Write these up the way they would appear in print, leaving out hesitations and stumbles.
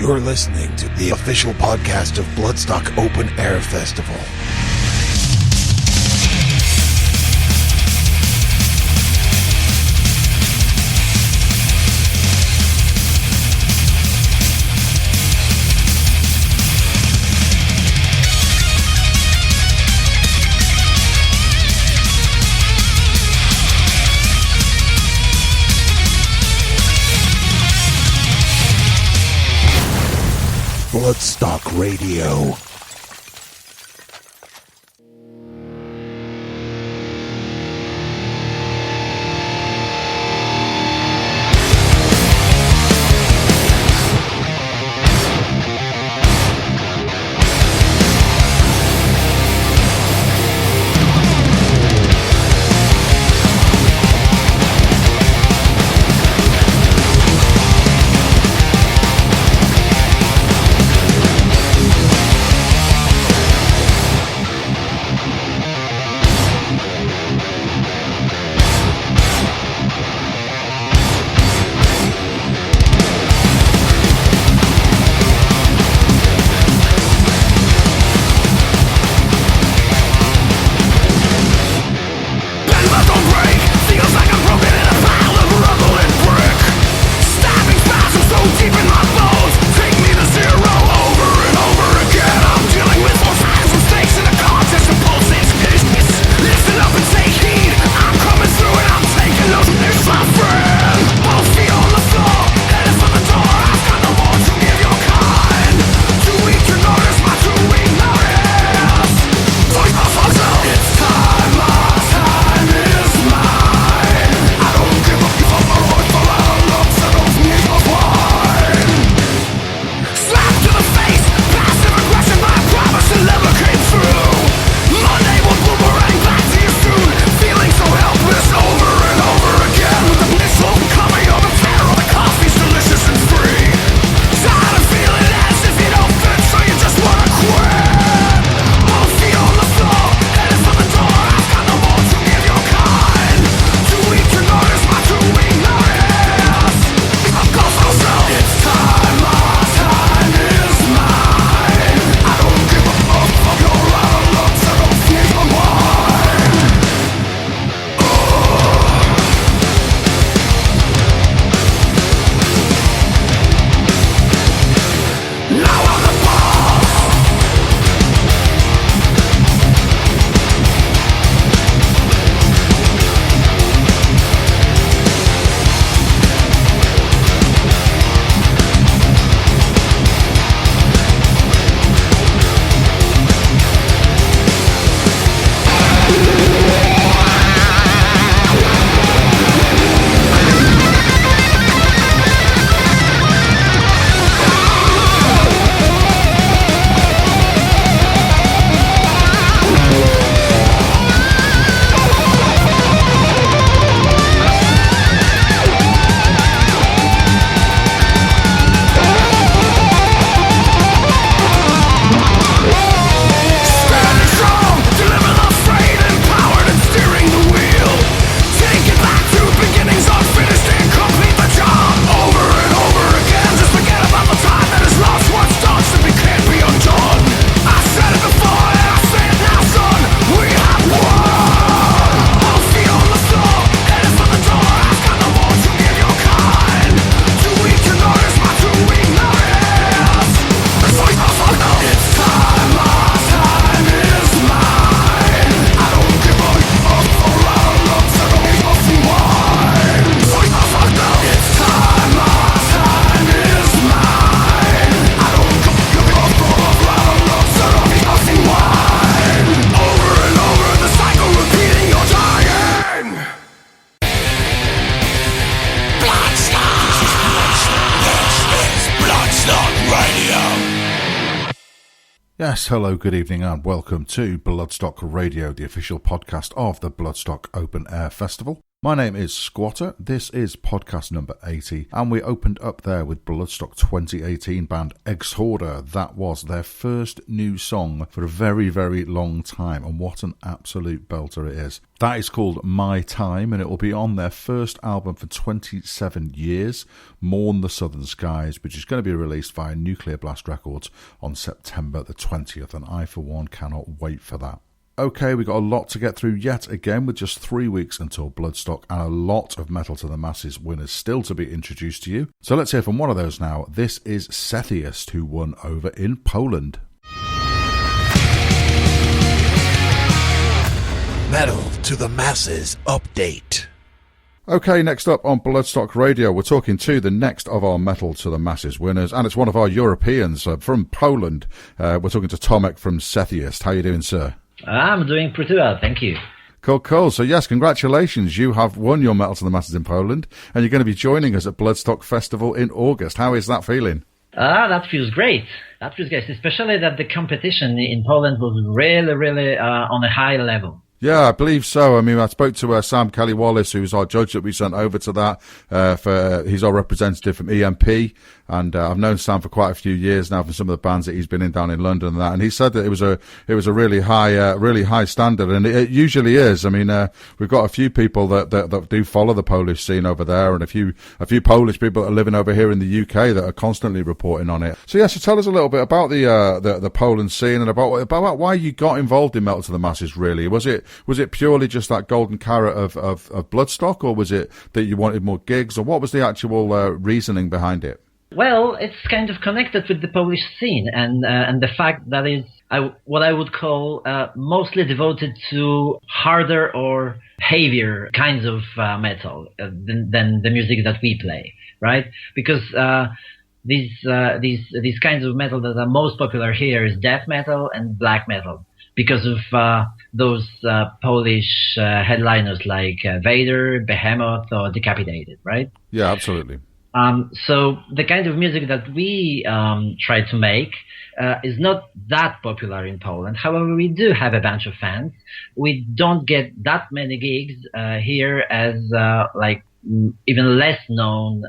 You're listening to the official podcast of Bloodstock Open Air Festival. Bloodstock Radio. Yes, hello, good evening and welcome to Bloodstock Radio, the official podcast of the Bloodstock Open Air Festival. My name is Squatter, this is podcast number 80, and we opened up there with Bloodstock 2018 band Exhorder. That was their first new song for a very, very long time, and what an absolute belter it is. That is called My Time, and it will be on their first album for 27 years, Mourn the Southern Skies, which is going to be released via Nuclear Blast Records on September the 20th, and I, for one, cannot wait for that. Okay, we've got a lot to get through yet again with just 3 weeks until Bloodstock and a lot of Metal to the Masses winners still to be introduced to you. So let's hear from one of those now. This is Sethiest, who won over in Poland. Metal to the Masses update. Okay, next up on Bloodstock Radio, we're talking to the next of our Metal to the Masses winners, and it's one of our Europeans from Poland. We're talking to Tomek from Sethiest. How are you doing, sir? I'm doing pretty well, thank you. Cool. So yes, congratulations. You have won your Metal to the Masses in Poland, and you're going to be joining us at Bloodstock Festival in August. How is that feeling? That feels great. Especially that the competition in Poland was really on a high level. Yeah, I believe so. I mean, I spoke to Sam Kelly-Wallace, who's our judge that we sent over to that. He's our representative from EMP, and I've known Sam for quite a few years now from some of the bands that he's been in down in London and that. And he said that it was a really high standard, and it usually is. I mean, we've got a few people that do follow the Polish scene over there, and a few Polish people that are living over here in the UK that are constantly reporting on it. So tell us a little bit about the Poland scene and about why you got involved in Metal to the Masses. Really, was it purely just that golden carrot of Bloodstock, or was it that you wanted more gigs, or what was the actual reasoning behind it? Well, it's kind of connected with the Polish scene and the fact that it's what I would call mostly devoted to harder or heavier kinds of metal than the music that we play, right? Because these kinds of metal that are most popular here is death metal and black metal, because of those Polish headliners like Vader, Behemoth, or Decapitated, right? Yeah, absolutely. So the kind of music that we try to make is not that popular in Poland. However, we do have a bunch of fans. We don't get that many gigs here as even less known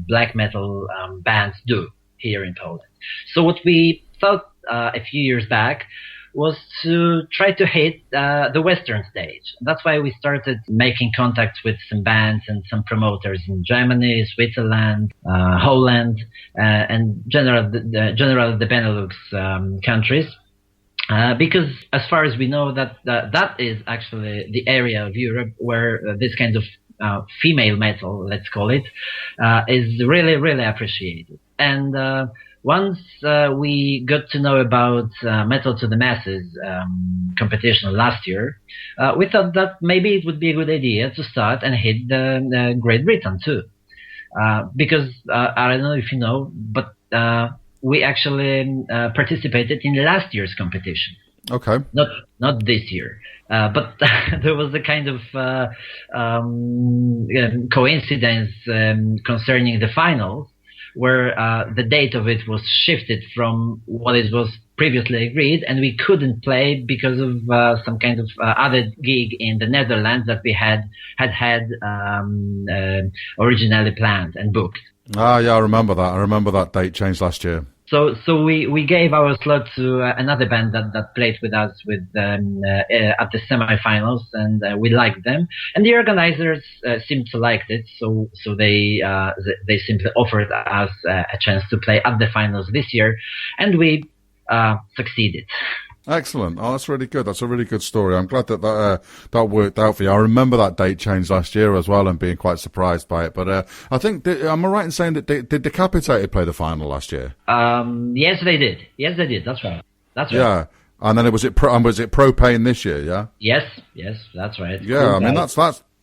black metal bands do here in Poland. So what we thought a few years back was to try to hit the Western stage. That's why we started making contacts with some bands and some promoters in Germany, Switzerland, Holland, and generally the Benelux countries. Because as far as we know, that is actually the area of Europe where this kind of female metal, let's call it, is really appreciated. And once we got to know about Metal to the Masses competition last year, we thought that maybe it would be a good idea to start and hit the Great Britain too. Because I don't know if you know, but we actually participated in last year's competition. Okay. Not this year. But there was a kind of coincidence concerning the finals, where the date of it was shifted from what it was previously agreed, and we couldn't play because of some kind of other gig in the Netherlands that we had originally planned and booked. Ah, yeah, I remember that. I remember that date changed last year. So we gave our slot to another band that played with us at the semifinals, and we liked them. And the organizers seemed to like it, so they simply offered us a chance to play at the finals this year, and we succeeded. Excellent. Oh, that's really good. That's a really good story. I'm glad that worked out for you. I remember that date changed last year as well and being quite surprised by it. But I think, am I right in saying that did Decapitated play the final last year? Yes, they did. That's right. Yeah. And then was it Propane this year? Yeah. Yes, that's right. Yeah, I mean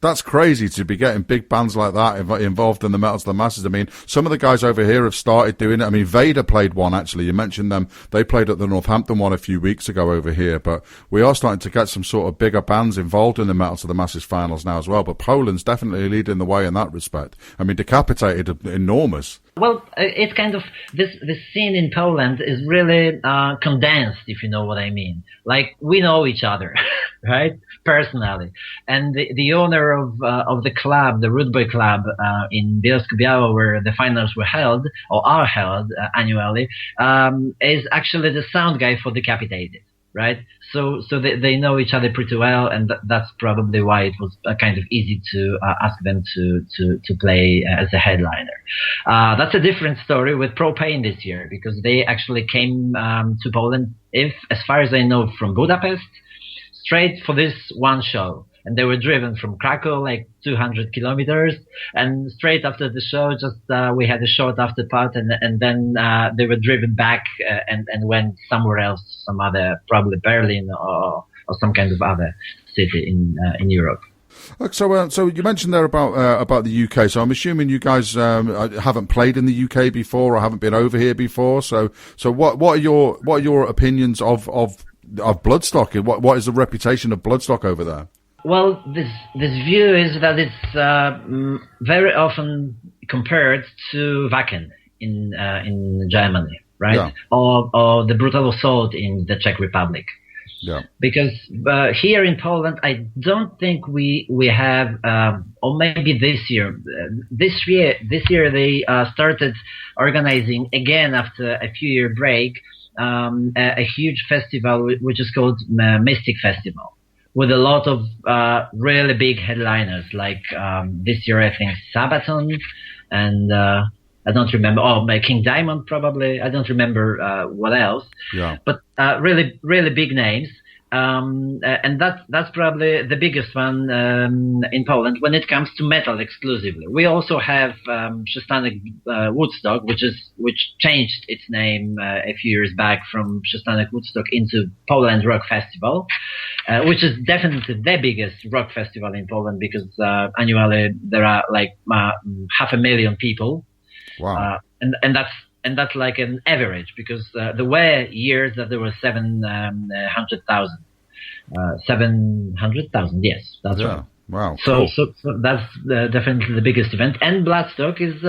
that's crazy to be getting big bands like that involved in the Metal to the Masses. I mean, some of the guys over here have started doing it. I mean, Vader played one, actually. You mentioned them. They played at the Northampton one a few weeks ago over here. But we are starting to get some sort of bigger bands involved in the Metal to the Masses finals now as well. But Poland's definitely leading the way in that respect. I mean, Decapitated, enormous. Well, it's kind of this scene in Poland is really condensed, if you know what I mean. Like, we know each other, right, personally, and the owner of the club, the Root Boy Club in Bielsko-Biała, where the finals were held or are held annually, is actually the sound guy for Decapitated. Right, so they know each other pretty well, and that's probably why it was kind of easy to ask them to play as a headliner. That's a different story with Propane this year, because they actually came to Poland, as far as I know, from Budapest, straight for this one show. And they were driven from Krakow, like 200 kilometers, and straight after the show, we had a short after part, and then they were driven back and went somewhere else, some other, probably Berlin or some kind of other city in Europe. So you mentioned there about the UK. So I'm assuming you guys haven't played in the UK before, or haven't been over here before. So what are your opinions of Bloodstock? What is the reputation of Bloodstock over there? Well, this view is that it's very often compared to Wacken in Germany, right? Yeah. Or the brutal assault in the Czech Republic. Yeah. Because here in Poland, I don't think we have, or maybe this year they started organizing again after a few-year break a huge festival which is called Mystic Festival, with a lot of really big headliners, like this year I think Sabaton, and I don't remember, King Diamond probably, I don't remember what else, but really, really big names. And that's probably the biggest one in Poland when it comes to metal exclusively. We also have Przystanek Woodstock, which changed its name a few years back from Przystanek Woodstock into Poland Rock Festival, which is definitely the biggest rock festival in Poland, because annually there are like 500,000 people. Wow. And that's like an average, because there were years that there were 700,000. 700,000, yes, that's right. Wow. So cool. so that's definitely the biggest event, and Bloodstock is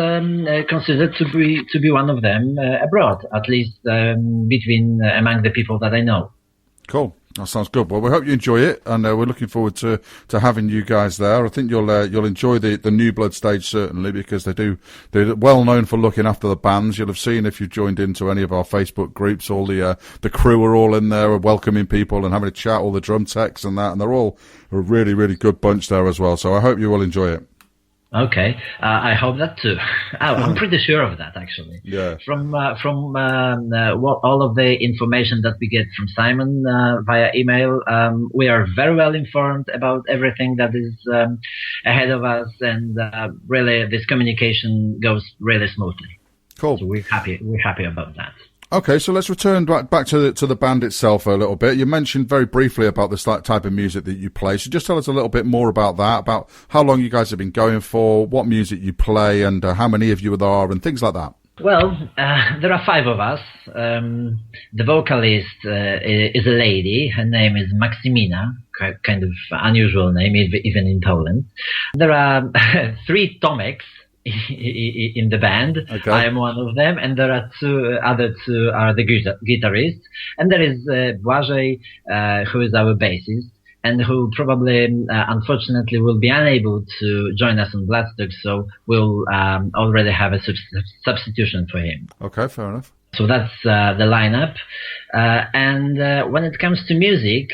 considered to be one of them abroad, at least among the people that I know. Cool. That sounds good. Well, we hope you enjoy it, and we're looking forward to having you guys there. I think you'll enjoy the new Blood stage, certainly, because they're well known for looking after the bands. You'll have seen, if you've joined into any of our Facebook groups, all the crew are all in there, welcoming people and having a chat, all the drum techs and that, and they're all a really, really good bunch there as well. So I hope you will enjoy it. Okay, I hope that too. I'm pretty sure of that, actually. Yeah. From all of the information that we get from Simon via email, we are very well informed about everything that is ahead of us, and really this communication goes really smoothly. Cool. So we're happy about that. Okay, so let's return back to the band itself a little bit. You mentioned very briefly about this type of music that you play. So just tell us a little bit more about that, about how long you guys have been going for, what music you play, and how many of you there are, and things like that. Well, there are 5 of us. The vocalist is a lady. Her name is Maximina, kind of unusual name, even in Poland. There are 3 Tomeks in the band. Okay. I am one of them, and there are other two are the guitarists, and there is Błażej, who is our bassist, and who probably, unfortunately, will be unable to join us on Bloodstock, so we'll already have a substitution for him. Okay, fair enough. So that's the lineup. And when it comes to music,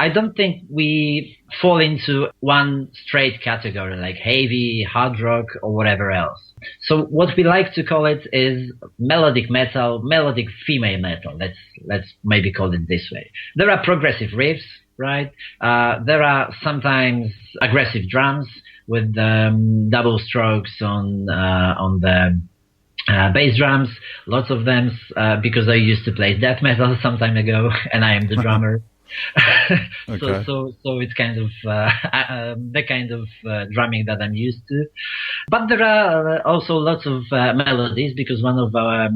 I don't think we fall into one straight category like heavy, hard rock, or whatever else. So what we like to call it is melodic metal, melodic female metal. Let's maybe call it this way. There are progressive riffs, right? There are sometimes aggressive drums with double strokes on the bass drums. Lots of them because I used to play death metal some time ago, and I am the drummer. Okay. So it's kind of the kind of drumming that I'm used to, but there are also lots of melodies, because one of our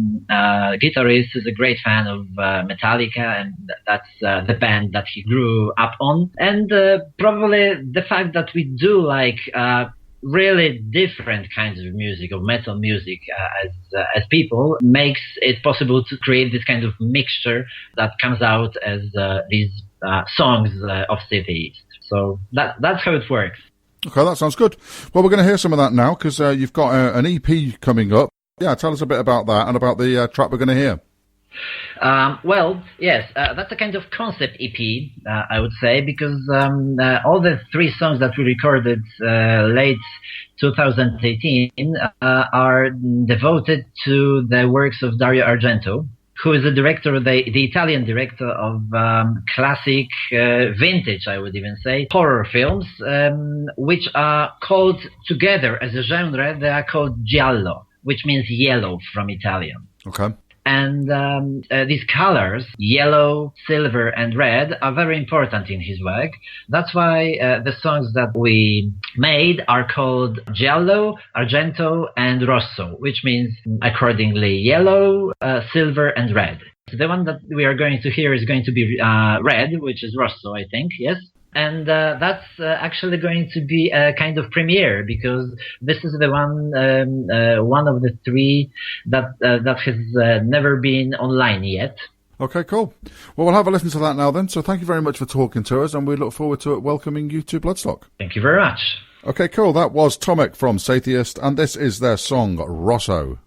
guitarists is a great fan of Metallica, and that's the band that he grew up on. And probably the fact that we do like really different kinds of music, of metal music, as people, makes it possible to create this kind of mixture that comes out as these songs of City East. So that's how it works. Okay, that sounds good. Well, we're going to hear some of that now, because you've got an EP coming up. Yeah, tell us a bit about that and about the track we're going to hear. Well, yes, that's a kind of concept EP, I would say, because all the 3 songs that we recorded late 2018 are devoted to the works of Dario Argento, who is the director, the Italian director of classic, vintage, I would even say, horror films, which are called together as a genre. They are called giallo, which means yellow from Italian. Okay. And these colors, yellow, silver, and red, are very important in his work. That's why the songs that we made are called Giallo, Argento, and Rosso, which means accordingly yellow, silver, and red. The one that we are going to hear is going to be red, which is Rosso, I think, yes? And that's actually going to be a kind of premiere, because this is the one of the 3 that has never been online yet. Okay, cool. Well, we'll have a listen to that now then. So thank you very much for talking to us, and we look forward to welcoming you to Bloodstock. Thank you very much. Okay, cool. That was Tomek from Satheist, and this is their song, Rosso.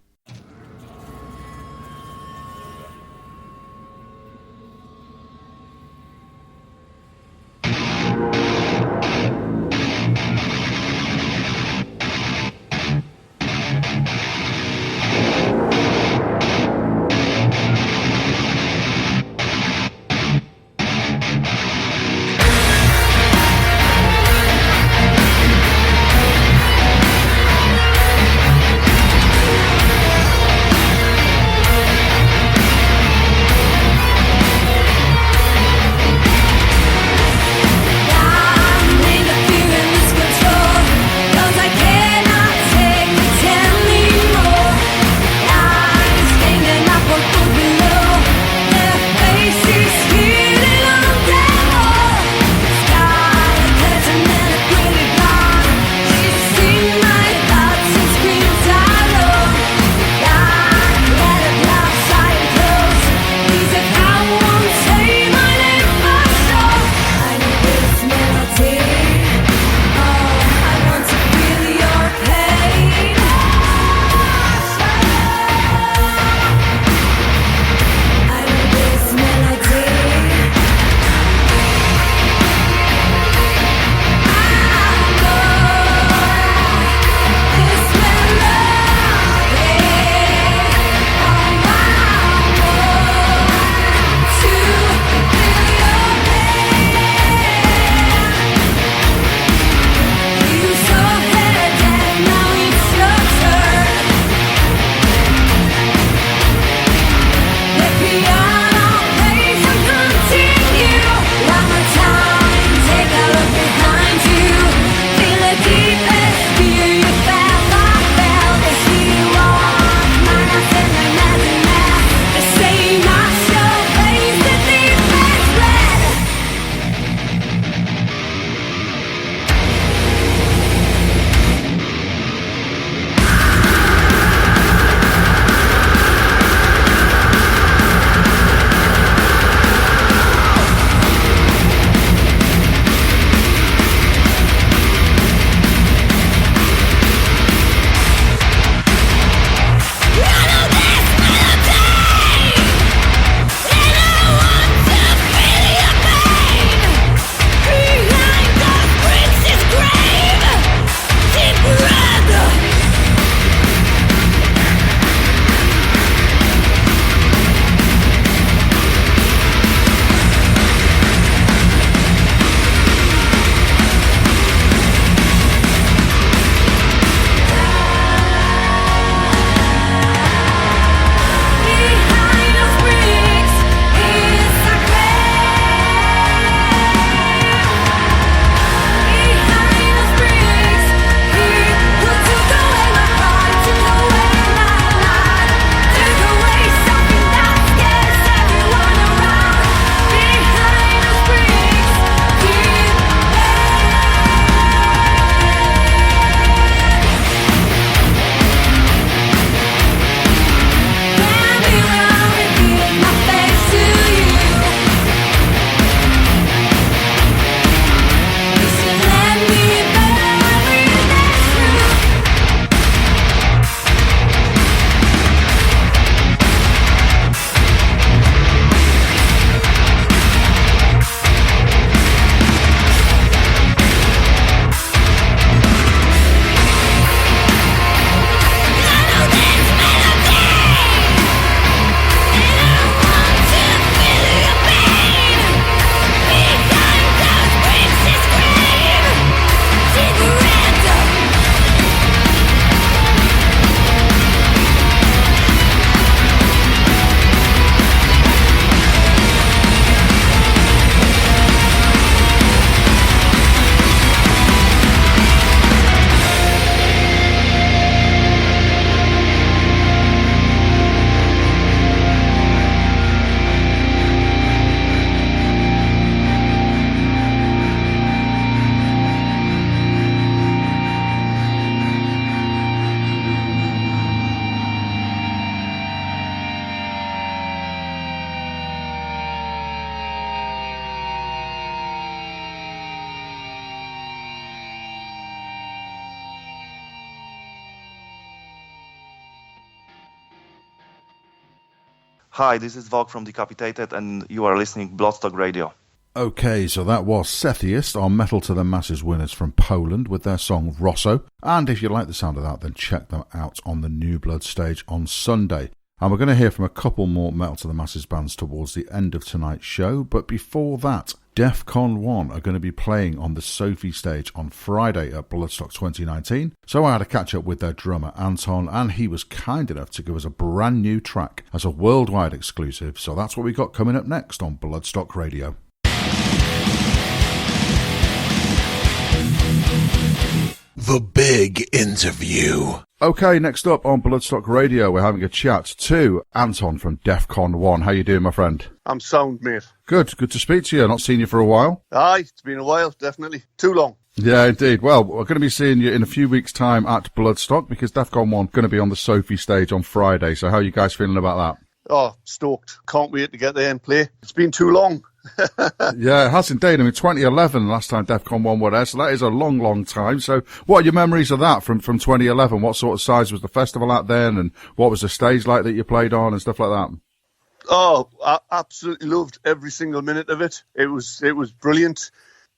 Hi, this is Vog from Decapitated, and you are listening Bloodstock Radio. Okay, so that was Sethiest, our Metal to the Masses winners from Poland with their song Rosso. And if you like the sound of that, then check them out on the New Blood stage on Sunday. And we're going to hear from a couple more Metal to the Masses bands towards the end of tonight's show. But before that, DEFCON 1 are going to be playing on the Sophie stage on Friday at Bloodstock 2019. So I had a catch up with their drummer Anton, and he was kind enough to give us a brand new track as a worldwide exclusive. So that's what we got coming up next on Bloodstock Radio. The Big Interview. Okay, next up on Bloodstock Radio, we're having a chat to Anton from DEFCON 1. How you doing, my friend? I'm sound, mate. Good to speak to you. Not seen you for a while. Aye, it's been a while, definitely. Too long. Yeah, indeed. Well, we're going to be seeing you in a few weeks' time at Bloodstock because DEFCON 1 going to be on the Sophie stage on Friday. So how are you guys feeling about that? Oh, stoked. Can't wait to get there and play. It's been too long. Yeah, it has indeed. I mean, 2011, last time DEFCON 1 were there, so that is a long, long time. So what are your memories of that from 2011? What sort of size was the festival at then, and what was the stage like that you played on and stuff like that? Oh, I absolutely loved every single minute of it. It was brilliant.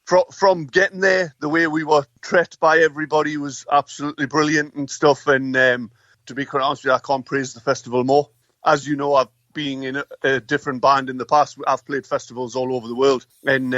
From getting there, the way we were treated by everybody was absolutely brilliant and stuff. And to be quite honest with you, I can't praise the festival more. As you know, I've been in a different band in the past. I've played festivals all over the world. And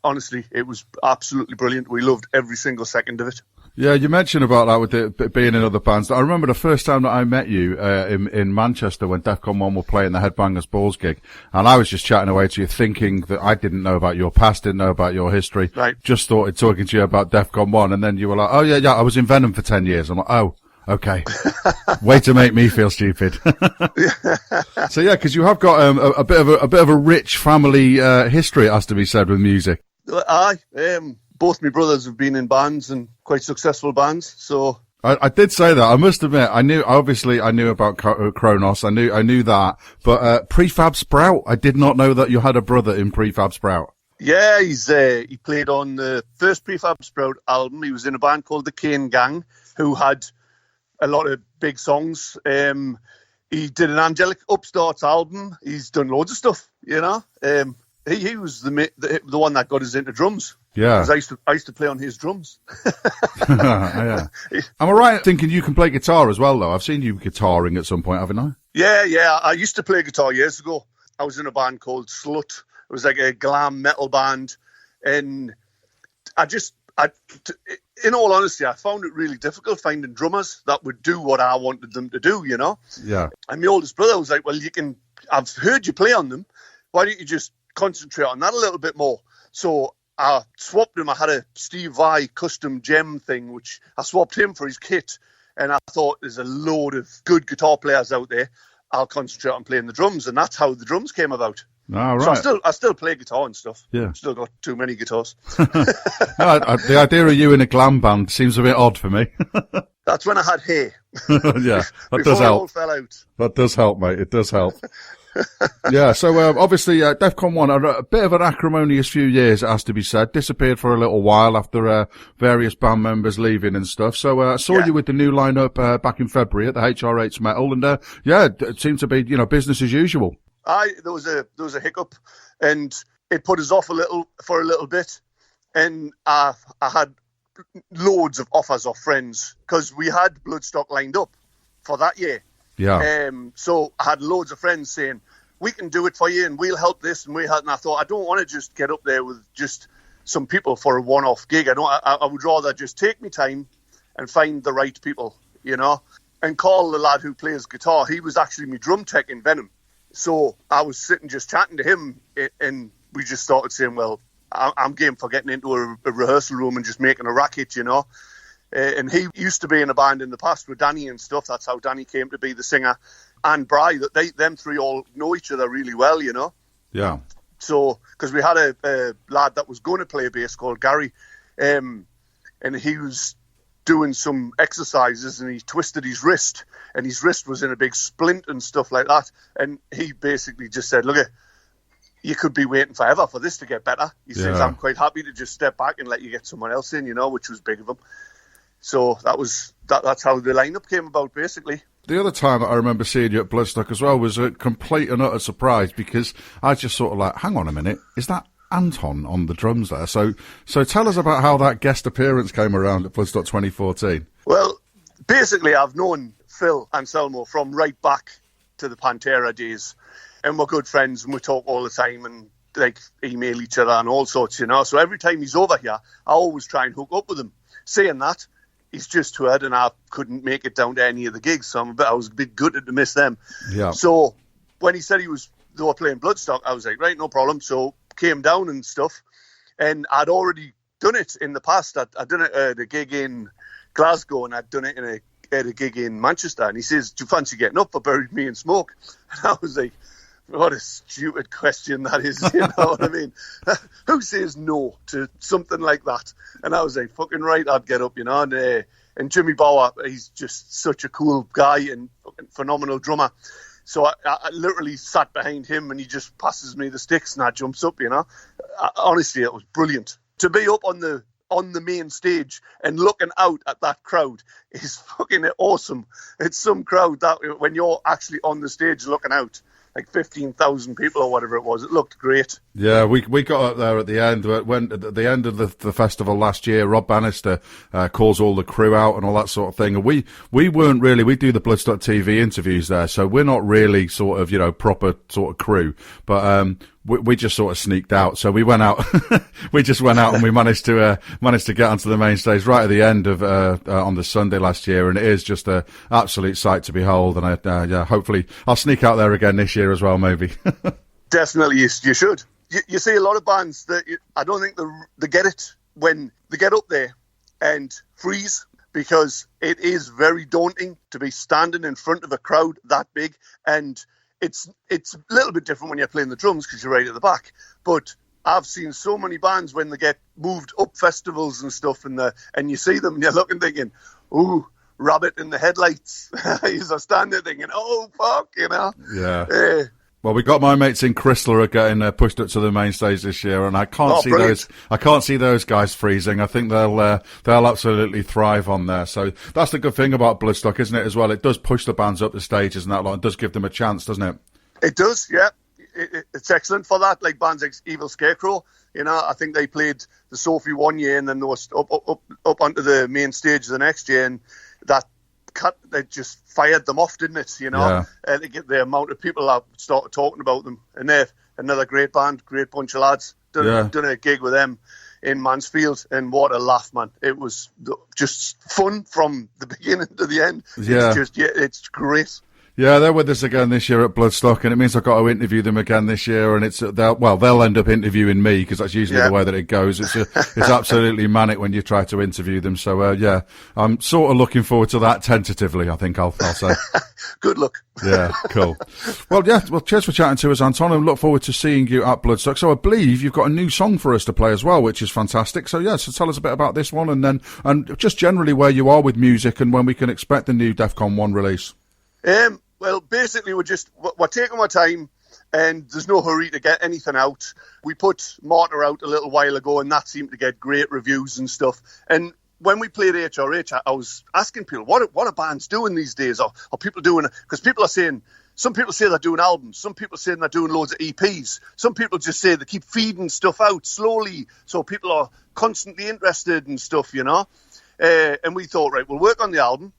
honestly, it was absolutely brilliant. We loved every single second of it. Yeah, you mentioned about that with it being in other bands. I remember the first time that I met you in Manchester when DEFCON 1 were playing the Headbangers Balls gig, and I was just chatting away to you thinking that I didn't know about your past, didn't know about your history. Right. Just started talking to you about DEFCON 1, and then you were like, oh yeah, I was in Venom for 10 years. I'm like, oh, okay. Way to make me feel stupid. So yeah, because you have got a bit of a rich family history, it has to be said, with music. Aye, both my brothers have been in bands and quite successful bands, so... I did say that. I must admit, I knew about Kronos. I knew that. But, Prefab Sprout, I did not know that you had a brother in Prefab Sprout. Yeah, he played on the first Prefab Sprout album. He was in a band called the Kane Gang, who had a lot of big songs. He did an Angelic Upstarts album. He's done loads of stuff, you know. He was the one that got us into drums. Yeah. Because I used to play on his drums. Yeah. Am I right in thinking you can play guitar as well, though? I've seen you guitaring at some point, haven't I? Yeah. I used to play guitar years ago. I was in a band called Slut. It was like a glam metal band. And in all honesty, I found it really difficult finding drummers that would do what I wanted them to do, you know? Yeah. And my oldest brother was like, well, I've heard you play on them. Why don't you just concentrate on that a little bit more? So I swapped him. I had a Steve Vai custom gem thing, which I swapped him for his kit. And I thought, there's a load of good guitar players out there. I'll concentrate on playing the drums. And that's how the drums came about. Oh, right. So I still play guitar and stuff. Yeah. Still got too many guitars. The idea of you in a glam band seems a bit odd for me. That's when I had hair. Yeah, that does Before it help. all fell out. That does help, mate. It does help. Yeah, so obviously DEFCON 1, a bit of an acrimonious few years, it has to be said. Disappeared for a little while after various band members leaving and stuff. So I saw you with the new lineup back in February at the HRH Metal, and it seemed to be business as usual. There was a hiccup, and it put us off for a little bit, and I had loads of offers off friends because we had Bloodstock lined up for that year. Yeah. So I had loads of friends saying, we can do it for you and we'll help this and and I thought, I don't want to just get up there with just some people for a one-off gig. I would rather just take my time and find the right people, you know. And Carl, the lad who plays guitar, he was actually my drum tech in Venom. So I was sitting just chatting to him, and we just started saying, well, I'm game for getting into a rehearsal room and just making a racket, you know. And he used to be in a band in the past with Danny and stuff. That's how Danny came to be the singer. And Bry, them three all know each other really well, you know. Yeah. So, because we had a lad that was going to play bass called Gary, and he was doing some exercises and he twisted his wrist, and his wrist was in a big splint and stuff like that. And he basically just said, look, you could be waiting forever for this to get better. He says, I'm quite happy to just step back and let you get someone else in, you know, which was big of him. So that's how the lineup came about, basically. The other time I remember seeing you at Bloodstock as well was a complete and utter surprise, because I just sort of like, hang on a minute, is that Anton on the drums there? So tell us about how that guest appearance came around at Bloodstock 2014. Well, basically, I've known Phil Anselmo from right back to the Pantera days, and we're good friends and we talk all the time and like email each other and all sorts, you know. So every time he's over here, I always try and hook up with him. Saying that, he's just toured and I couldn't make it down to any of the gigs, so I was a bit gutted to miss them. Yeah. So when he said they were playing Bloodstock, I was like, right, no problem. So came down and stuff, and I'd already done it in the past. I'd done it at a gig in Glasgow, and I'd done it at a gig in Manchester. And he says, do you fancy getting up? I buried me in smoke. And I was like, what a stupid question that is, you know what I mean? Who says no to something like that? And I was like, fucking right, I'd get up, you know. And Jimmy Bauer, he's just such a cool guy and fucking phenomenal drummer. So I literally sat behind him and he just passes me the sticks and I jumps up, you know. Honestly, it was brilliant. To be up on the main stage and looking out at that crowd is fucking awesome. It's some crowd that when you're actually on the stage looking out, like 15,000 people or whatever it was. It looked great. Yeah, we got up there at the end. When at the end of the festival last year, Rob Bannister calls all the crew out and all that sort of thing. And we weren't really. We do the Bloodstock TV interviews there, so we're not really sort of, you know, proper sort of crew. But we just sort of sneaked out. So we went out. We just went out and we managed to get onto the main stage right at the end of on the Sunday last year, and it is just a absolute sight to behold. And hopefully I'll sneak out there again this year as well, maybe. Definitely, you should. You see a lot of bands that I don't think they get it when they get up there and freeze, because it is very daunting to be standing in front of a crowd that big, and it's a little bit different when you're playing the drums because you're right at the back. But I've seen so many bands when they get moved up festivals and stuff, and you see them and you're looking thinking, ooh, rabbit in the headlights. You're standing there thinking, oh, fuck, you know. Yeah. Well, we got my mates in Chrysler getting pushed up to the main stage this year, and I can't see those guys freezing. I think they'll absolutely thrive on there. So that's the good thing about Bloodstock, isn't it? As well, it does push the bands up the stages and that lot. It does give them a chance, doesn't it? It does, yeah. It's excellent for that. Like bands like Evil Scarecrow, you know, I think they played the Sophie one year and then they were up onto the main stage the next year, and that cut, they just fired them off, didn't it? You know, yeah. And to get the amount of people that started talking about them, and they're another great band, great bunch of lads. Done a gig with them in Mansfield, and what a laugh, man! It was just fun from the beginning to the end. Yeah, it's great. Yeah, they're with us again this year at Bloodstock, and it means I've got to interview them again this year. And they'll end up interviewing me because that's usually the way that it goes. It's absolutely manic when you try to interview them. So I'm sort of looking forward to that tentatively. I think I'll say. Good luck. Yeah, cool. Well, cheers for chatting to us, Anton, and look forward to seeing you at Bloodstock. So I believe you've got a new song for us to play as well, which is fantastic. So so tell us a bit about this one, and just generally where you are with music and when we can expect the new DEFCON 1 release. Well, basically, we're taking our time, and there's no hurry to get anything out. We put Martyr out a little while ago, and that seemed to get great reviews and stuff. And when we played HRH, I was asking people, what are bands doing these days? Are people doing it? Because people are saying, some people say they're doing albums. Some people say they're doing loads of EPs. Some people just say they keep feeding stuff out slowly, so people are constantly interested in stuff, you know. And we thought, right, we'll work on the album.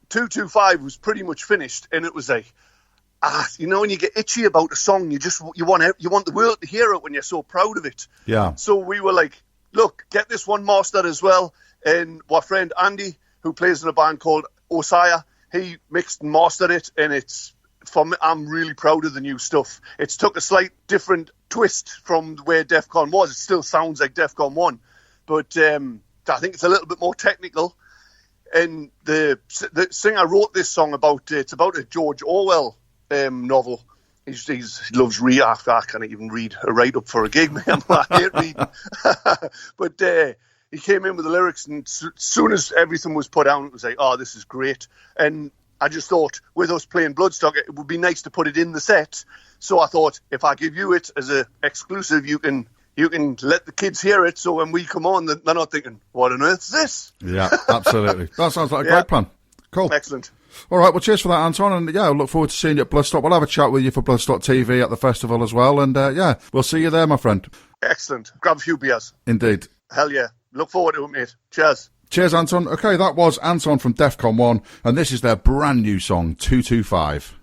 225 was pretty much finished, and it was like, you know, when you get itchy about a song, you want the world to hear it when you're so proud of it. Yeah. So we were like, look, get this one mastered as well. And our friend Andy, who plays in a band called Osaya, he mixed and mastered it, and I'm really proud of the new stuff. It's took a slight different twist from where DEFCON was. It still sounds like DEFCON 1, but I think it's a little bit more technical. And the singer wrote this song about, it's about a George Orwell novel. He loves reading. I can't even read a write-up for a gig, man. I hate reading. But he came in with the lyrics, and as soon as everything was put out, it was like, oh, this is great. And I just thought, with us playing Bloodstock, it would be nice to put it in the set. So I thought, if I give you it as an exclusive, you can let the kids hear it, so when we come on, they're not thinking, what on earth is this? Yeah, absolutely. That sounds like a great plan. Cool. Excellent. All right, well, cheers for that, Anton, and yeah, I look forward to seeing you at Bloodstock. We'll have a chat with you for Bloodstock TV at the festival as well, and yeah, we'll see you there, my friend. Excellent. Grab a few beers. Indeed. Hell yeah. Look forward to it, mate. Cheers. Cheers, Anton. Okay, that was Anton from DEFCON 1, and this is their brand new song, 225.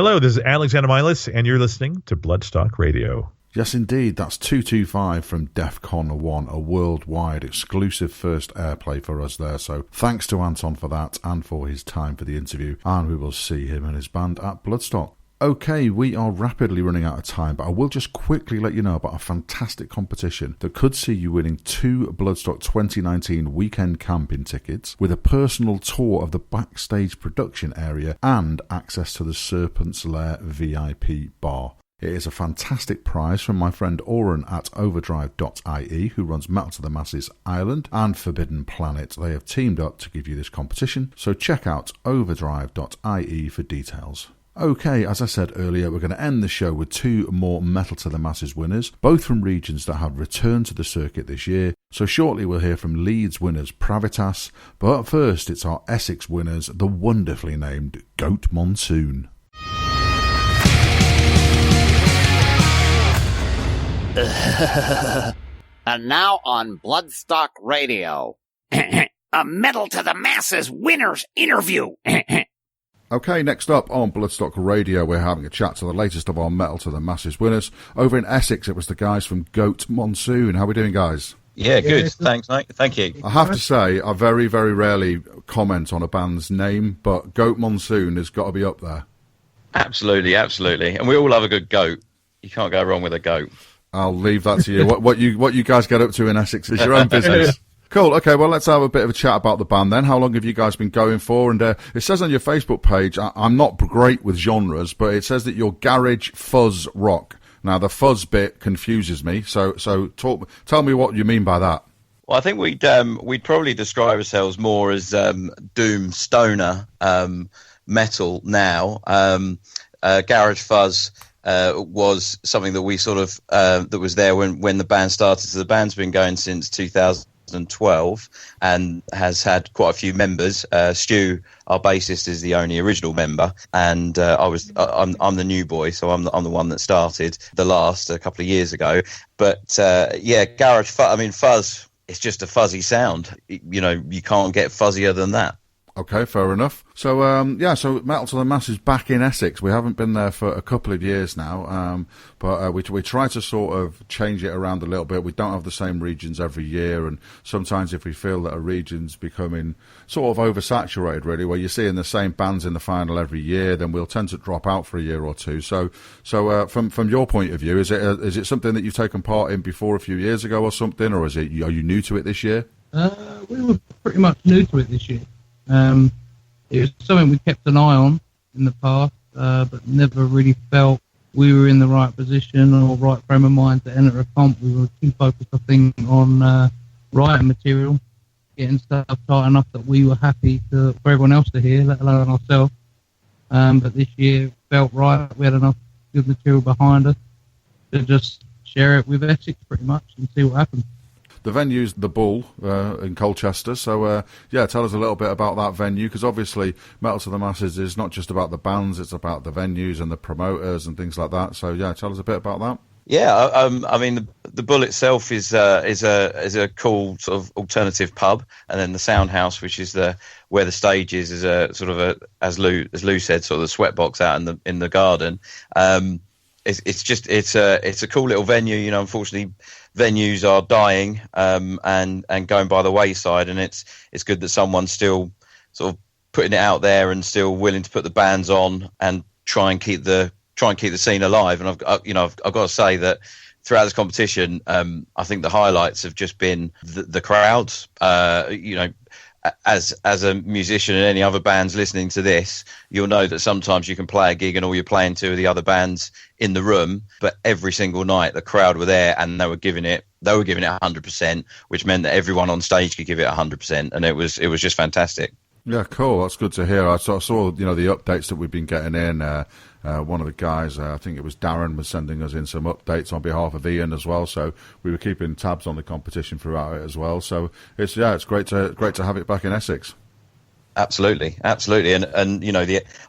Hello, this is Alexander Milas, and you're listening to Bloodstock Radio. Yes, indeed. That's 225 from DEFCON 1, a worldwide exclusive first airplay for us there. So thanks to Anton for that and for his time for the interview. And we will see him and his band at Bloodstock. Okay, we are rapidly running out of time, but I will just quickly let you know about a fantastic competition that could see you winning 2 Bloodstock 2019 weekend camping tickets with a personal tour of the backstage production area and access to the Serpent's Lair VIP bar. It is a fantastic prize from my friend Oren at overdrive.ie, who runs Metal to the Masses Ireland and Forbidden Planet. They have teamed up to give you this competition, so check out overdrive.ie for details. Okay, as I said earlier, we're going to end the show with 2 more Metal to the Masses winners, both from regions that have returned to the circuit this year. So shortly we'll hear from Leeds winners Pravitas, but first it's our Essex winners, the wonderfully named Goat Monsoon. And now on Bloodstock Radio, a Metal to the Masses winners interview. Okay, next up on Bloodstock Radio, we're having a chat to the latest of our Metal to the Masses winners. Over in Essex, it was the guys from Goat Monsoon. How are we doing, guys? Yeah, good. Thanks, mate. Thank you. I have to say, I very, very rarely comment on a band's name, but Goat Monsoon has got to be up there. Absolutely, absolutely. And we all love a good goat. You can't go wrong with a goat. I'll leave that to you. What you guys get up to in Essex is your own business. Cool. Okay, well, let's have a bit of a chat about the band then. How long have you guys been going for? And it says on your Facebook page, I'm not great with genres, but it says that you're garage fuzz rock. Now, the fuzz bit confuses me, so tell me what you mean by that. Well, I think we'd probably describe ourselves more as doom stoner metal now. Garage fuzz was something that we sort of that was there when the band started. So the band's been going since 2012 and has had quite a few members. Stu, our bassist, is the only original member, and I'm the new boy, so I'm the one that started the last a couple of years ago. But garage fuzz. It's just a fuzzy sound. You know, you can't get fuzzier than that. Okay, fair enough. So, so Metal to the Masses back in Essex. We haven't been there for a couple of years now, but we try to sort of change it around a little bit. We don't have the same regions every year, and sometimes if we feel that a region's becoming sort of oversaturated, really, where you're seeing the same bands in the final every year, then we'll tend to drop out for a year or two. So from your point of view, is it something that you've taken part in before a few years ago or something, or are you new to it this year? We were pretty much new to it this year. It was something we kept an eye on in the past, but never really felt we were in the right position or right frame of mind to enter a comp. We were too focused, I think, on writing material, getting stuff tight enough that we were happy for everyone else to hear, let alone ourselves. But this year felt right. We had enough good material behind us to just share it with Essex pretty much and see what happens. The venue's the Bull in Colchester, so tell us a little bit about that venue, because obviously Metal to the Masses is not just about the bands, it's about the venues and the promoters and things like that. So tell us a bit about that. Yeah, I mean the Bull itself is a cool sort of alternative pub, and then the Sound House, which is where the stage is a sort of as Lou said, sort of the sweat box out in the garden. It's a cool little venue. You know, unfortunately, venues are dying and going by the wayside, and it's good that someone's still sort of putting it out there and still willing to put the bands on and try and keep the scene alive. And I've got to say that throughout this competition, I think the highlights have just been the crowds. As a musician and any other bands listening to this, you'll know that sometimes you can play a gig and all you're playing to are the other bands in the room, but every single night the crowd were there and they were giving it 100%, which meant that everyone on stage could give it 100%, and it was just fantastic. Yeah, cool. That's good to hear. I saw the updates that we've been getting in. One of the guys, I think it was Darren, was sending us in some updates on behalf of Ian as well. So we were keeping tabs on the competition throughout it as well. So it's great to have it back in Essex. Absolutely, and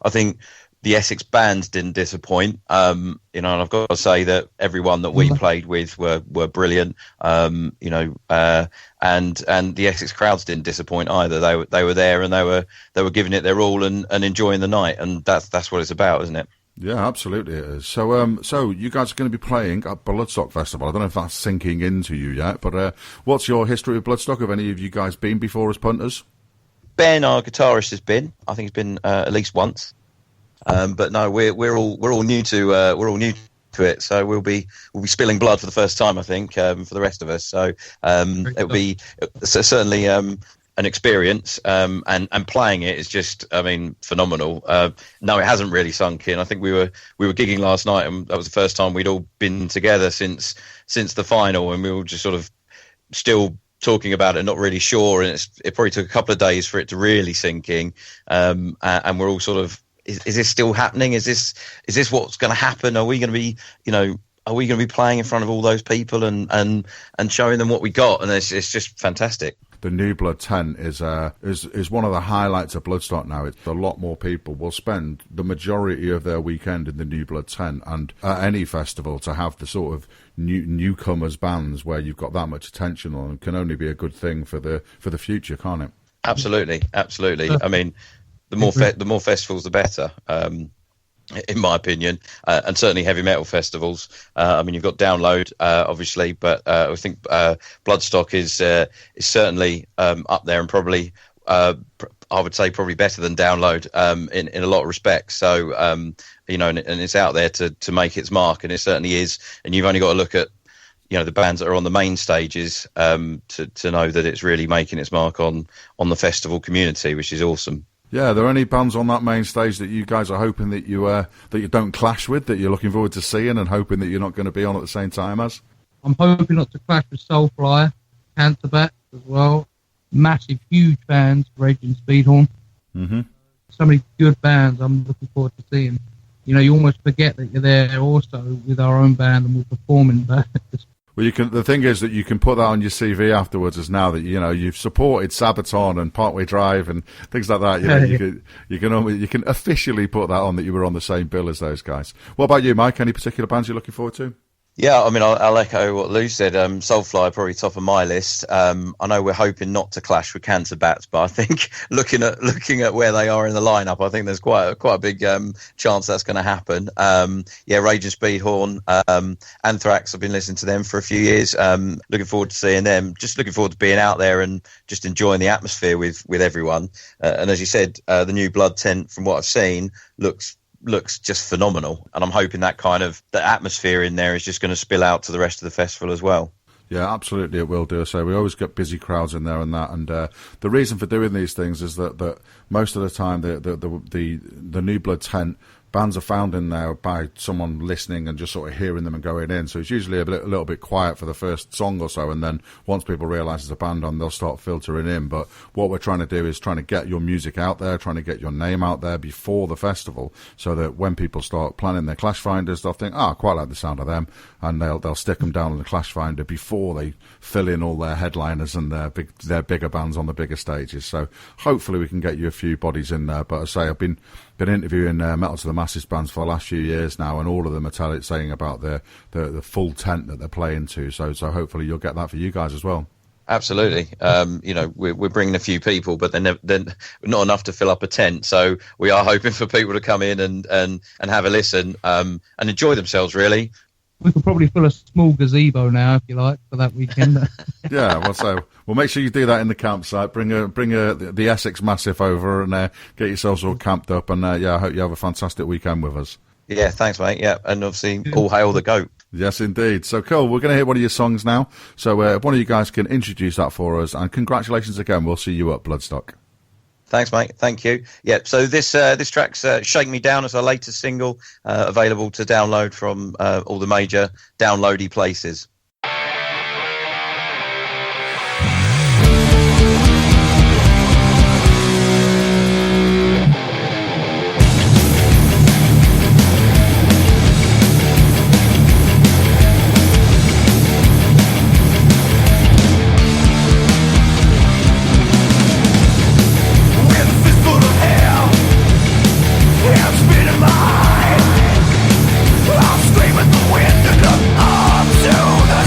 I think the Essex bands didn't disappoint. And I've got to say that everyone that we played with were brilliant. And the Essex crowds didn't disappoint either. They were there and they were giving it their all and enjoying the night. And that's what it's about, isn't it? Yeah, absolutely it is. So you guys are going to be playing at Bloodstock Festival. I don't know if that's sinking into you yet, but what's your history with Bloodstock? Have any of you guys been before as punters? Ben, our guitarist, has been. I think he's been at least once. But no, we're all new to it, so we'll be spilling blood for the first time, I think, for the rest of us. So it'll be certainly an experience, and playing it is just, I mean, phenomenal. No, it hasn't really sunk in. I think we were gigging last night, and that was the first time we'd all been together since the final, and we were just sort of still talking about it, not really sure, and it probably took a couple of days for it to really sink in, and we're all sort of, is this still happening? Is this what's going to happen? Are we going to be, are we going to be playing in front of all those people and showing them what we got? And it's just fantastic. The New Blood tent is one of the highlights of Bloodstock now. It's a lot more people will spend the majority of their weekend in the New Blood tent, and at any festival to have the sort of newcomers bands where you've got that much attention on can only be a good thing for the future, can't it? Absolutely. I mean, the more festivals, the better. In my opinion, and certainly heavy metal festivals. I mean, you've got Download, obviously, but I think Bloodstock is certainly up there, and probably I would say probably better than Download in a lot of respects. So and it's out there to make its mark, and it certainly is. And you've only got to look at the bands that are on the main stages to know that it's really making its mark on the festival community, which is awesome. Yeah, are there any bands on that main stage that you guys are hoping that you don't clash with, that you're looking forward to seeing, and hoping that you're not going to be on at the same time as? I'm hoping not to clash with Soulfly, Cancerbat as well. Massive, huge fans, Raging Speedhorn. Mm-hmm. So many good bands I'm looking forward to seeing. You almost forget that you're there also with our own band, and we're performing bands. Well, the thing is that you can put that on your CV afterwards, as now that you've supported Sabaton and Parkway Drive and things like that. You can officially put that on, that you were on the same bill as those guys. What about you, Mike? Any particular bands you're looking forward to? Yeah, I mean, I'll echo what Lou said. Soulfly probably top of my list. I know we're hoping not to clash with Cancerbats, but I think looking at where they are in the lineup, I think there's quite a big chance that's going to happen. Raging Speedhorn, Anthrax. I've been listening to them for a few years. Looking forward to seeing them. Just looking forward to being out there and just enjoying the atmosphere with everyone. And as you said, the New Blood tent, from what I've seen, looks just phenomenal, and I'm hoping that kind of the atmosphere in there is just going to spill out to the rest of the festival as well. Yeah, absolutely, it will do. So we always get busy crowds in there and that, and the reason for doing these things is that most of the time the New Blood tent, bands are found in there by someone listening and just sort of hearing them and going in. So it's usually a little bit quiet for the first song or so, and then once people realise there's a band on, they'll start filtering in. But what we're trying to do is trying to get your music out there, trying to get your name out there before the festival, so that when people start planning their Clash Finders, they'll think, I quite like the sound of them, and they'll stick them down on the Clash Finder before they fill in all their headliners and their bigger bands on the bigger stages. So hopefully we can get you a few bodies in there. But as I say, I've been interviewing Metal to the Masses bands for the last few years now, and all of them are saying about the full tent that they're playing to. So hopefully you'll get that for you guys as well. Absolutely. We're bringing a few people, but they're not enough to fill up a tent. So we are hoping for people to come in and have a listen and enjoy themselves, really. We could probably fill a small gazebo now, if you like, for that weekend. Yeah, well, make sure you do that in the campsite. Bring the Essex Massive over and get yourselves all camped up. And I hope you have a fantastic weekend with us. Yeah, thanks, mate. Yeah, and obviously, all hail the goat. Yes, indeed. So, cool. We're going to hear one of your songs now. So, if one of you guys can introduce that for us, and congratulations again. We'll see you at Bloodstock. Thanks, mate. Thank you. Yeah, so this track's Shake Me Down as our latest single, available to download from all the major downloady places. I'll scream at the wind and up to the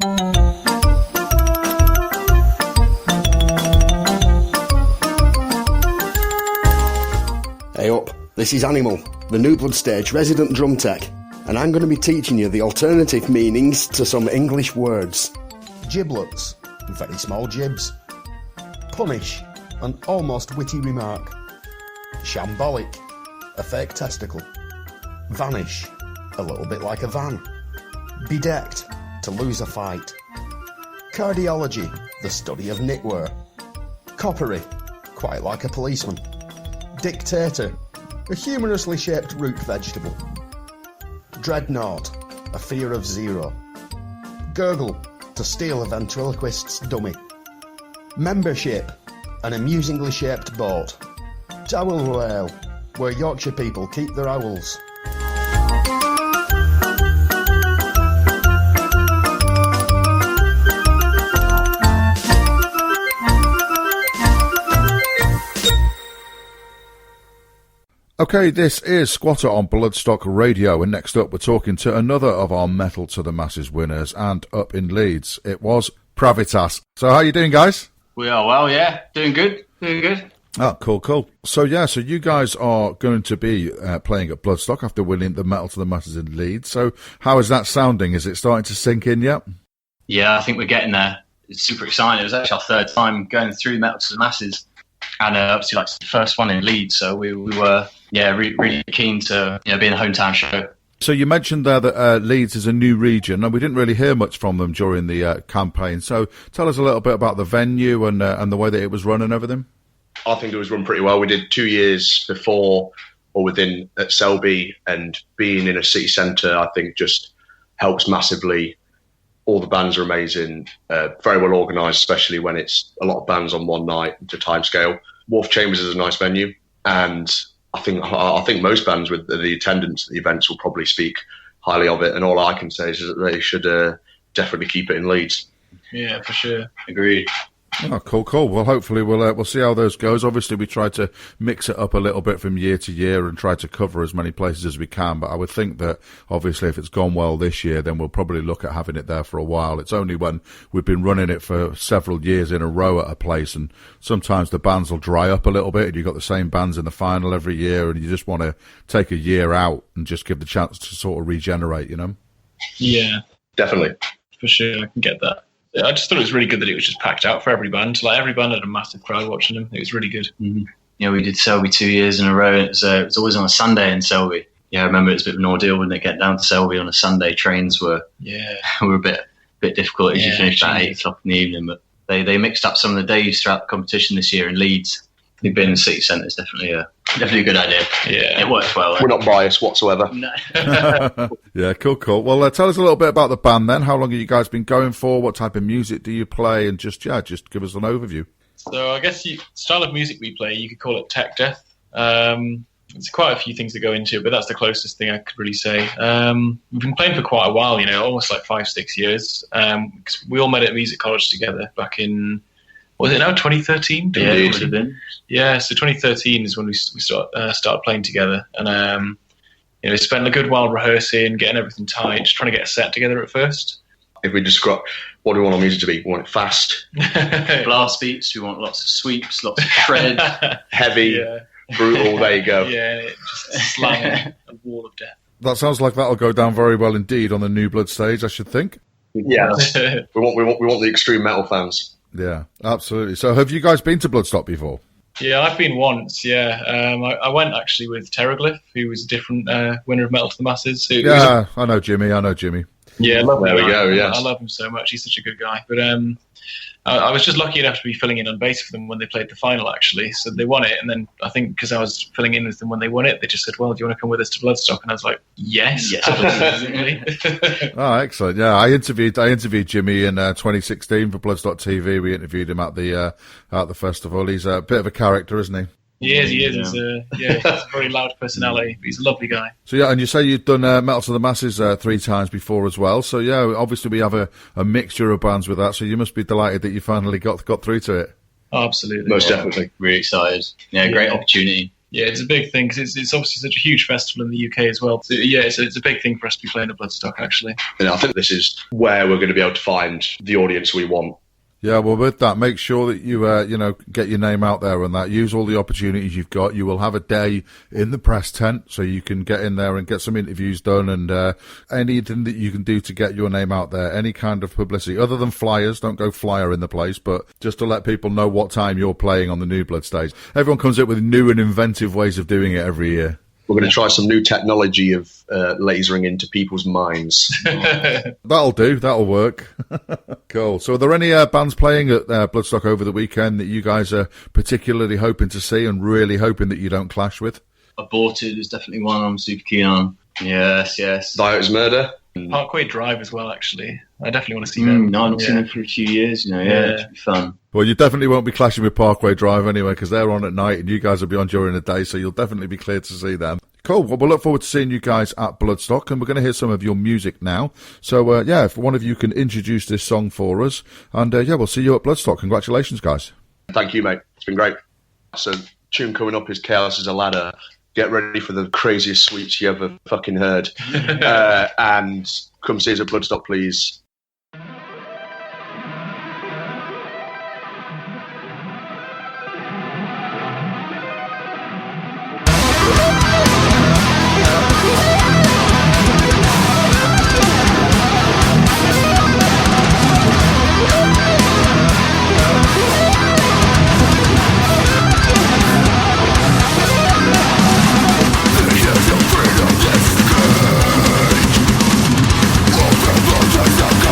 Hey up, this is Animal, the New Blood Stage resident drum tech, and I'm going to be teaching you the alternative meanings to some English words. Giblets, very small jibs. Punish, an almost witty remark. Shambolic, a fake testicle. Vanish, a little bit like a van. Bedecked, to lose a fight. Cardiology, the study of knitwear. Coppery, quite like a policeman. Dictator, a humorously shaped root vegetable. Dreadnought, a fear of zero. Gurgle, to steal a ventriloquist's dummy. Membership, an amusingly shaped boat. Towel whale, where Yorkshire people keep their owls. Okay, this is Squatter on Bloodstock Radio, and next up we're talking to another of our Metal to the Masses winners, and up in Leeds, it was Pravitas. So how you doing, guys? We are well, yeah. Doing good. Oh, cool. So you guys are going to be playing at Bloodstock after winning the Metal to the Masses in Leeds. So how is that sounding? Is it starting to sink in yet? Yeah, I think we're getting there. It's super exciting. It was actually our third time going through Metal to the Masses, and obviously like the first one in Leeds. So we were really keen to be in a hometown show. So you mentioned there that Leeds is a new region, and we didn't really hear much from them during the campaign. So tell us a little bit about the venue and the way that it was run and everything. I think it was run pretty well. We did 2 years before or within at Selby, and being in a city centre, I think, just helps massively. All the bands are amazing, very well organised, especially when it's a lot of bands on one night to timescale. Wolf Chambers is a nice venue, and I think most bands with the attendance at the events will probably speak highly of it. And all I can say is that they should definitely keep it in Leeds. Yeah, for sure. Agreed. Oh, cool. Well, hopefully we'll see how those goes. Obviously, we try to mix it up a little bit from year to year and try to cover as many places as we can. But I would think that, obviously, if it's gone well this year, then we'll probably look at having it there for a while. It's only when we've been running it for several years in a row at a place, and sometimes the bands will dry up a little bit, and you've got the same bands in the final every year, and you just want to take a year out and just give the chance to sort of regenerate, Yeah, definitely. For sure, I can get that. I just thought it was really good that it was just packed out for every band. Like, every band had a massive crowd watching them. It was really good. Mm-hmm. Yeah, we did Selby 2 years in a row. It was always on a Sunday in Selby. Yeah, I remember it was a bit of an ordeal when they get down to Selby on a Sunday. Trains were a bit difficult as you finished at 8 o'clock in the evening. But they mixed up some of the days throughout the competition this year in Leeds. I think being in the city centre is definitely a good idea. Yeah, it works well. We're not biased whatsoever. No. Yeah, cool. Well, tell us a little bit about the band then. How long have you guys been going for? What type of music do you play? And just give us an overview. So I guess the style of music we play, you could call it tech death. There's quite a few things that go into it, but that's the closest thing I could really say. We've been playing for quite a while, almost like 5-6 years. Because we all met at music college together back in, was it now 2013? Yeah, it would have been. Yeah, so 2013 is when we started playing together, and we spent a good while rehearsing, getting everything tight, just trying to get a set together at first. If we describe what do we want our music to be, we want it fast, blast beats. We want lots of sweeps, lots of shred, heavy, brutal. There you go. Yeah, just slang a wall of death. That sounds like that'll go down very well indeed on the New Blood stage, I should think. Yeah, we want the extreme metal fans. Yeah, absolutely. So have you guys been to Bloodstock before? Yeah, I've been once, yeah. I went actually with Terraglyph, who was a different winner of Metal to the Masses. I know Jimmy. Yeah, I love him. There we go, yes. I love him so much. He's such a good guy. But I was just lucky enough to be filling in on bass for them when they played the final, actually. So they won it, and then I think because I was filling in with them when they won it, they just said, well, do you want to come with us to Bloodstock? And I was like, yes. Oh, excellent. Yeah, I interviewed Jimmy in 2016 for Bloodstock TV. We interviewed him at the festival. He's a bit of a character, isn't he? He is. He's a very loud personality, but he's a lovely guy. So yeah, and you say you've done Metal to the Masses 3 times before as well. So yeah, obviously we have a mixture of bands with that. So you must be delighted that you finally got through to it. Oh, absolutely, most definitely. Really excited. Yeah, great opportunity. Yeah, it's a big thing because it's obviously such a huge festival in the UK as well. So, yeah, it's a big thing for us to be playing at Bloodstock, actually. And I think this is where we're going to be able to find the audience we want. Yeah, well, with that, make sure that you, get your name out there and that. Use all the opportunities you've got. You will have a day in the press tent, so you can get in there and get some interviews done and anything that you can do to get your name out there. Any kind of publicity, other than flyers. Don't go flyer in the place, but just to let people know what time you're playing on the New Blood stage. Everyone comes up with new and inventive ways of doing it every year. We're going to try some new technology of lasering into people's minds. That'll do. That'll work. Cool. So are there any bands playing at Bloodstock over the weekend that you guys are particularly hoping to see and really hoping that you don't clash with? Aborted is definitely one I'm super keen on. Yes. Dio's Murder. Parkway Drive as well, actually. I definitely want to see them. No, I've not seen them for a few years, it should be fun. Well, you definitely won't be clashing with Parkway Drive anyway, because they're on at night and you guys will be on during the day, so you'll definitely be cleared to see them. Cool. Well, we'll look forward to seeing you guys at Bloodstock, and we're going to hear some of your music now. So, if one of you can introduce this song for us, and we'll see you at Bloodstock. Congratulations, guys. Thank you, mate. It's been great. So, tune coming up is Chaos is a Ladder. Get ready for the craziest sweeps you ever fucking heard. And come see us at Bloodstock, please. Freedom, this game. All the voices of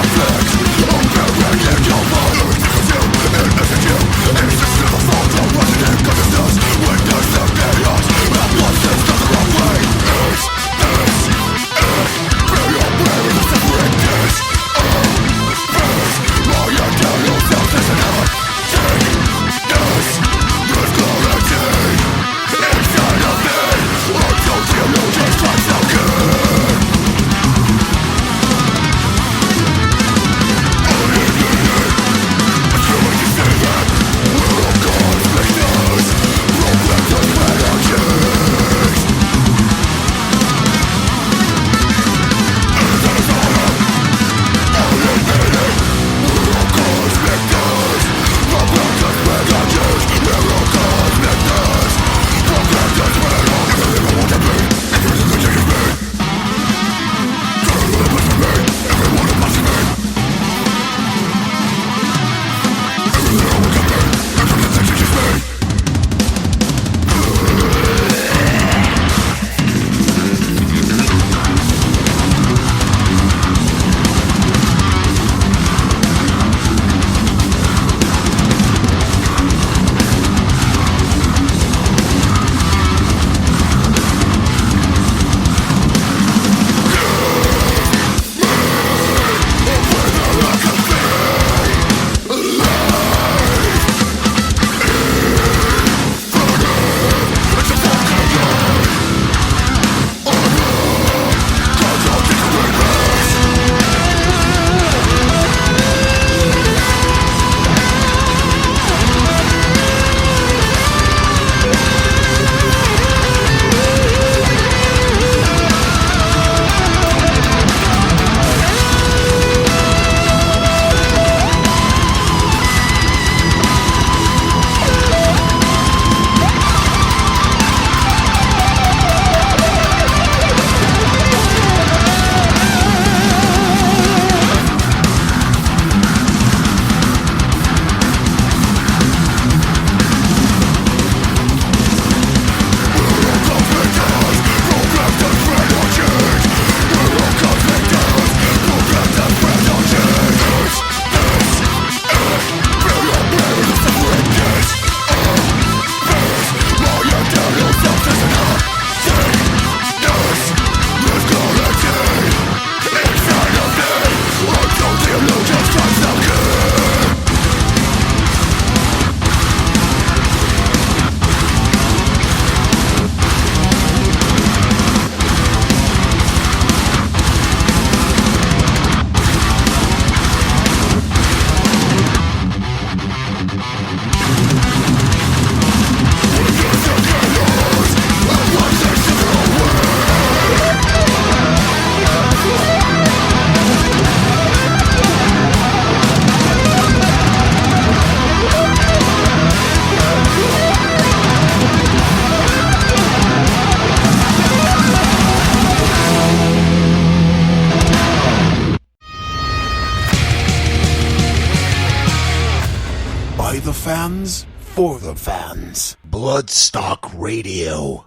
the fans, for the fans. Bloodstock Radio.